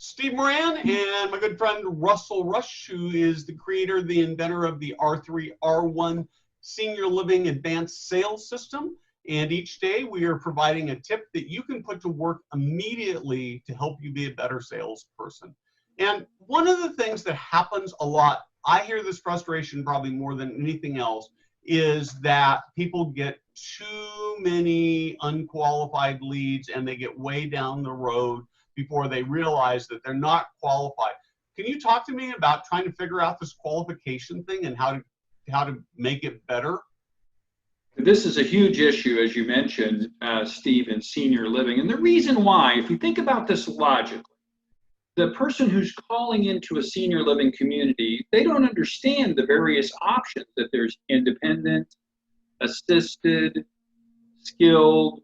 Steve Moran and my good friend Russell Rush, who is the creator, the inventor of the R3R1 Senior Living Advanced Sales System. And each day we are providing a tip that you can put to work immediately to help you be a better salesperson. And one of the things that happens a lot, I hear this frustration probably more than anything else, is that people get too many unqualified leads and they get way down the road before they realize that they're not qualified. Can you talk to me about trying to figure out this qualification thing and how to make it better? This is a huge issue, as you mentioned, Steve, in senior living. And the reason why, if you think about this logically, the person who's calling into a senior living community, they don't understand the various options that there's independent, assisted, skilled,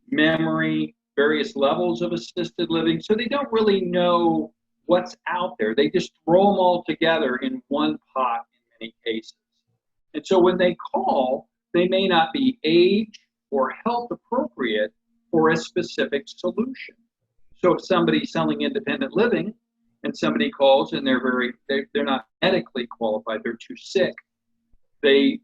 memory, various levels of assisted living. So they don't really know what's out there. They just throw them all together in one pot in many cases. And so when they call, they may not be age or health appropriate for a specific solution. So if somebody's selling independent living and somebody calls and they're not medically qualified, they're too sick, they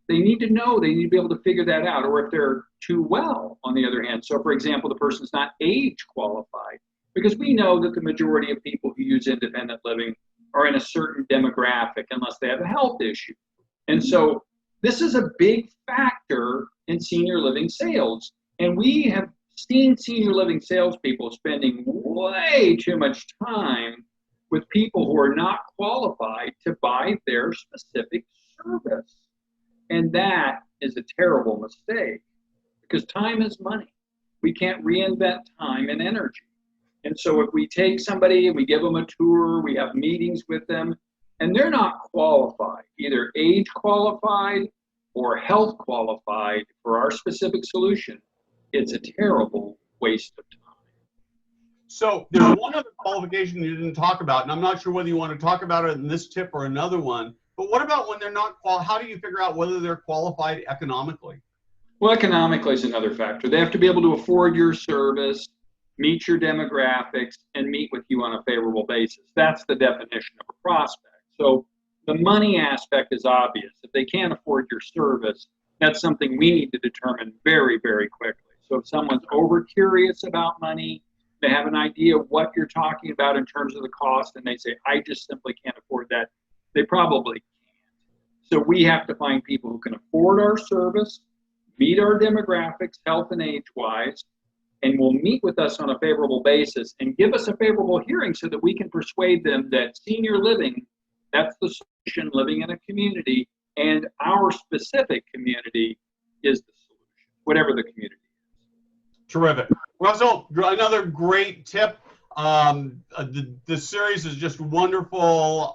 need to know, they need to be able to figure that out. Or if they're too well, on the other hand. So for example, the person's not age qualified, because we know that the majority of people who use independent living are in a certain demographic unless they have a health issue. And so this is a big factor in senior living sales. And we have seen senior living salespeople spending way too much time with people who are not qualified to buy their specific service. And that is a terrible mistake, because time is money. We can't reinvent time and energy. And so if we take somebody and we give them a tour, we have meetings with them, and they're not qualified, either age qualified or health qualified for our specific solution, it's a terrible waste of time. So there's one other qualification you didn't talk about, and I'm not sure whether you want to talk about it in this tip or another one, but what about when they're not qualified? How do you figure out whether they're qualified economically? Well, economically is another factor. They have to be able to afford your service, meet your demographics, and meet with you on a favorable basis. That's the definition of a prospect. So the money aspect is obvious. If they can't afford your service, that's something we need to determine very, very quickly. So if someone's over curious about money, they have an idea of what you're talking about in terms of the cost, and they say, I just simply can't afford that, they probably can't. So we have to find people who can afford our service, meet our demographics, health and age-wise, and will meet with us on a favorable basis and give us a favorable hearing so that we can persuade them that senior living, that's the solution, living in a community, and our specific community is the solution, whatever the community is. Terrific. Russell, another great tip. The series is just wonderful,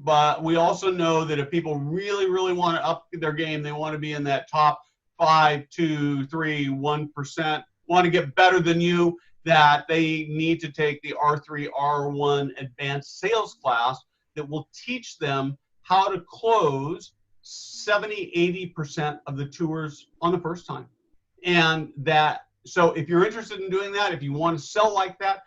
but we also know that if people really, really want to up their game, they want to be in that top 5, 2, 3, 1%, want to get better than you, that they need to take the R3R1 Advanced Sales class that will teach them how to close 70–80% of the tours on the first time. And that, so if you're interested in doing that, if you want to sell like that,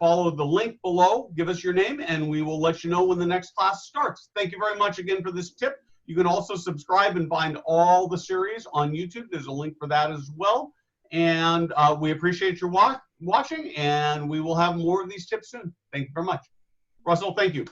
follow the link below, give us your name, and we will let you know when the next class starts. Thank you very much again for this tip. You can also subscribe and find all the series on YouTube. There's a link for that as well. And we appreciate your watching, and we will have more of these tips soon. Thank you very much. Russell, thank you.